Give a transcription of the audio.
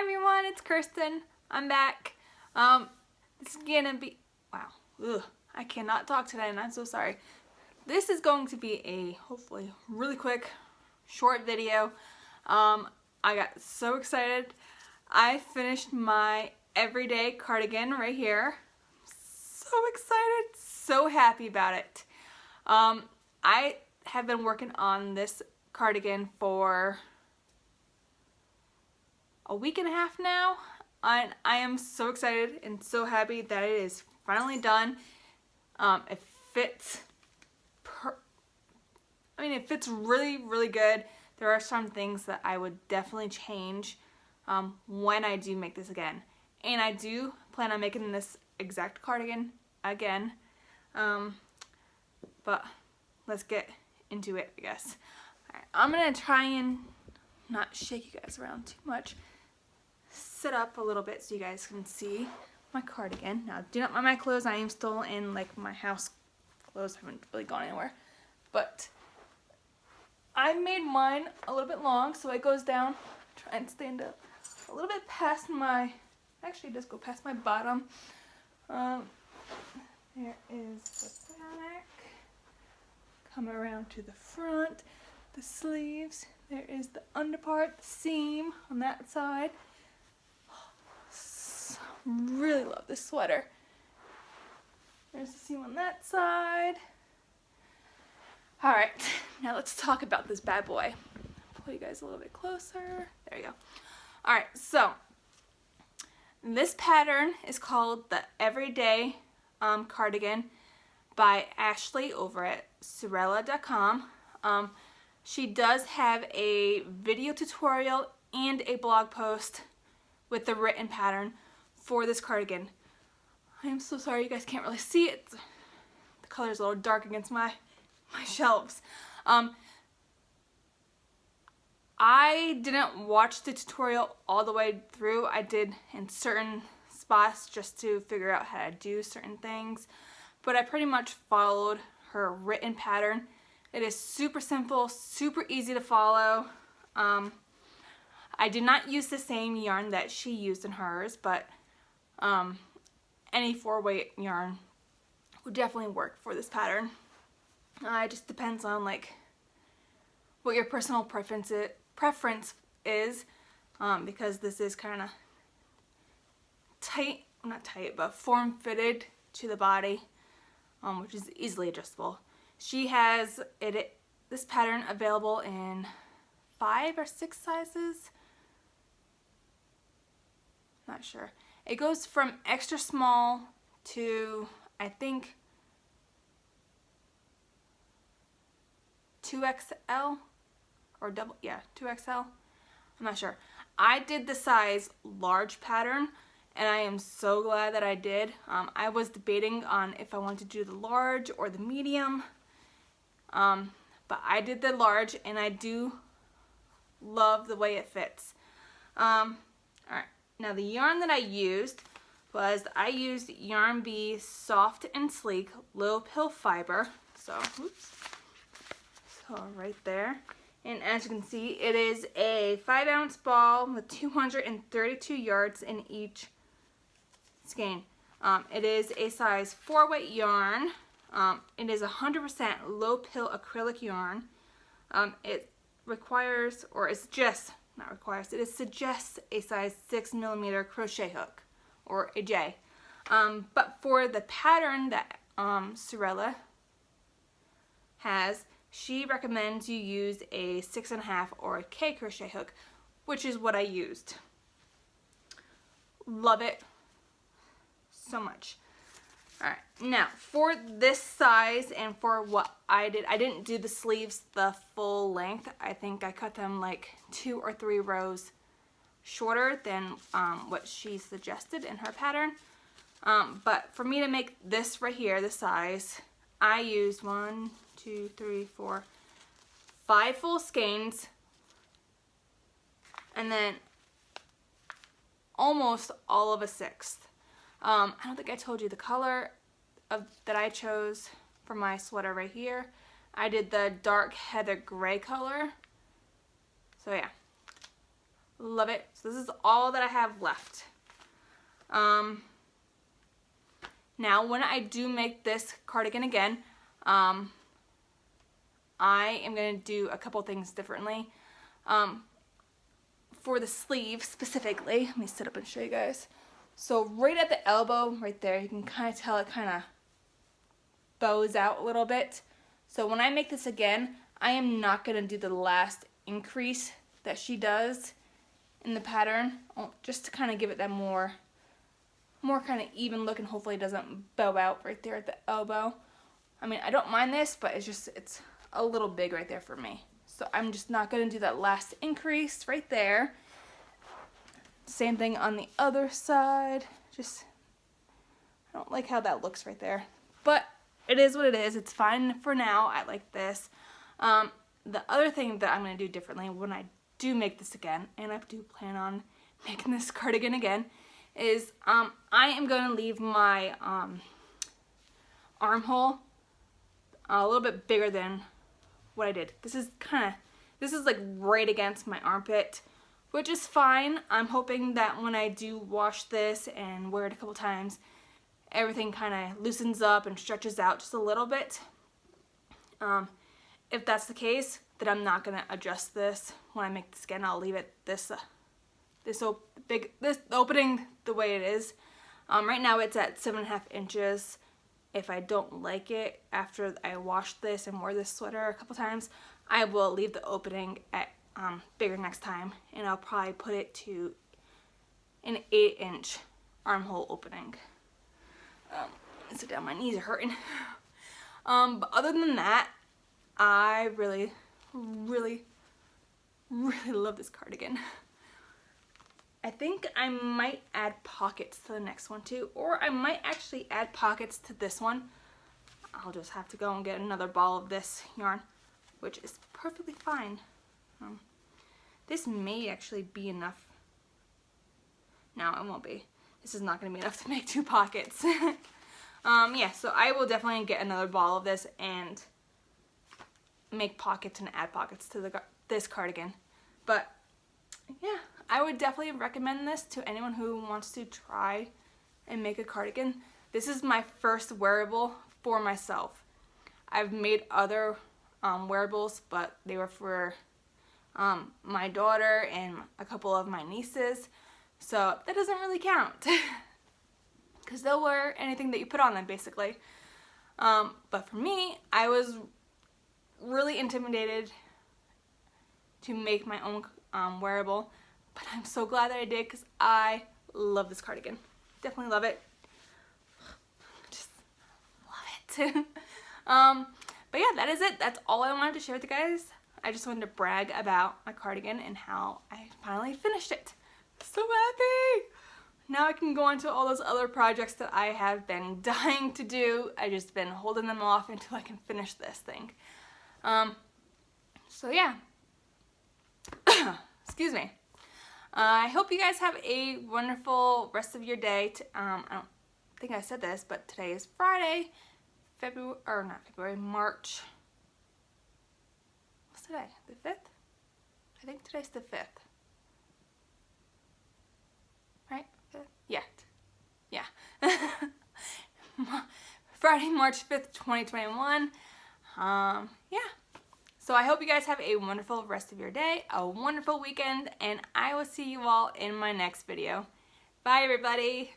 everyone, it's Kirsten. I'm back. This is gonna be, wow, I cannot talk today and I'm so sorry. This is going to be a, hopefully, really quick, short video. I got so excited. I finished my everyday cardigan right here. So excited, so happy about it. I have been working on this cardigan for a week and a half now, and I am so excited and so happy that it is finally done. It fits it fits really good. There are some things that I would definitely change when I do make this again, and I do plan on making this exact cardigan again, but let's get into it, I guess. Alright, I'm gonna try and not shake you guys around too much. Sit up a little bit so you guys can see my cardigan. Now, do not mind my clothes. I am still in like my house clothes. I haven't really gone anywhere. But I made mine a little bit long, so it goes down. Try and stand up a little bit past my, actually it does go past my bottom. There is the back. Come around to the front, the sleeves. There is the underpart, the seam on that side. Really love this sweater. There's the seam on that side. Alright, now let's talk about this bad boy. Pull you guys a little bit closer. There you go. Alright, so this pattern is called the Everyday Cardigan by Ashley over at Sewrella.com. She does have a video tutorial and a blog post with the written pattern for this cardigan. I am so sorry you guys can't really see it. The color is a little dark against my shelves. I didn't watch the tutorial all the way through. I did in certain spots just to figure out how to do certain things, but I pretty much followed her written pattern. It is super simple, super easy to follow. I did not use the same yarn that she used in hers, but any 4-weight yarn would definitely work for this pattern. It just depends on like what your personal preference is, because this is kind of tight, not tight, but form-fitted to the body, which is easily adjustable. She has this pattern available in 5 or 6 sizes. Not sure. It goes from extra small to, I think, 2XL or 2XL. I'm not sure. I did the size large pattern, and I am so glad that I did. I was debating on if I wanted to do the large or the medium, but I did the large, and I do love the way it fits. Alright. Now the yarn that I used was, I used Yarn Bee Soft and Sleek Low Pill Fiber. So, right there. And as you can see, it is a 5-ounce ball with 232 yards in each skein. It is a size 4-weight yarn. It is 100% low pill acrylic yarn. It requires, or it's just, not requires, it suggests a size 6mm crochet hook, or a J. But for the pattern that Sewrella has, she recommends you use a 6.5 or a K crochet hook, which is what I used. Love it so much. Alright, now for this size and for what I didn't do the sleeves the full length. I think I cut them like 2 or 3 rows shorter than what she suggested in her pattern. But for me to make this right here, the size, I used 1, 2, 3, 4, 5 full skeins, and then almost all of a 1/6. I don't think I told you the color that I chose for my sweater right here. I did the dark heather gray color. So yeah, Love it. So this is all that I have left. Now when I do make this cardigan again, I am going to do a couple things differently. For the sleeve specifically, let me sit up and show you guys. So right at the elbow, right there, you can kind of tell it kind of bows out a little bit. So when I make this again, I am not going to do the last increase that she does in the pattern, just to kind of give it that more kind of even look, and hopefully it doesn't bow out right there at the elbow. I mean, I don't mind this, but it's a little big right there for me. So I'm just not going to do that last increase right there. Same thing on the other side. Just, I don't like how that looks right there. But it is what it is. It's fine for now. I like this. The other thing that I'm going to do differently when I do make this again, and I do plan on making this cardigan again, is I am going to leave my armhole a little bit bigger than what I did. This is like right against my armpit, which is fine. I'm hoping that when I do wash this and wear it a couple times, everything kind of loosens up and stretches out just a little bit. If that's the case, then I'm not going to adjust this when I make this again. I'll leave it this opening the way it is. Right now it's at 7.5 inches. If I don't like it after I wash this and wear this sweater a couple times, I will leave the opening at bigger next time, and I'll probably put it to an 8-inch armhole opening. Sit down, my knees are hurting. But other than that, I really love this cardigan. I think I might add pockets to the next one too, or I might actually add pockets to this one. I'll just have to go and get another ball of this yarn, which is perfectly fine. This may actually be enough. No, it won't be. This is not going to be enough to make 2 pockets. Yeah, so I will definitely get another ball of this and make pockets and add pockets to this cardigan. But yeah, I would definitely recommend this to anyone who wants to try and make a cardigan. This is my first wearable for myself. I've made other wearables, but they were for my daughter and a couple of my nieces, so that doesn't really count because they'll wear anything that you put on them basically. But for me, I was really intimidated to make my own wearable, but I'm so glad that I did because I love this cardigan. Definitely love it. Just love it. But yeah, that is it. That's all I wanted to share with you guys. I just wanted to brag about my cardigan and how I finally finished it. So happy! Now I can go on to all those other projects that I have been dying to do. I've just been holding them off until I can finish this thing. So yeah. Excuse me. I hope you guys have a wonderful rest of your day. I don't think I said this, but today is Friday, March. What's today? The 5th? I think today's the 5th. Right? 5th? Yeah. Yeah. Friday, March 5th, 2021. Yeah. So I hope you guys have a wonderful rest of your day, a wonderful weekend, and I will see you all in my next video. Bye, everybody.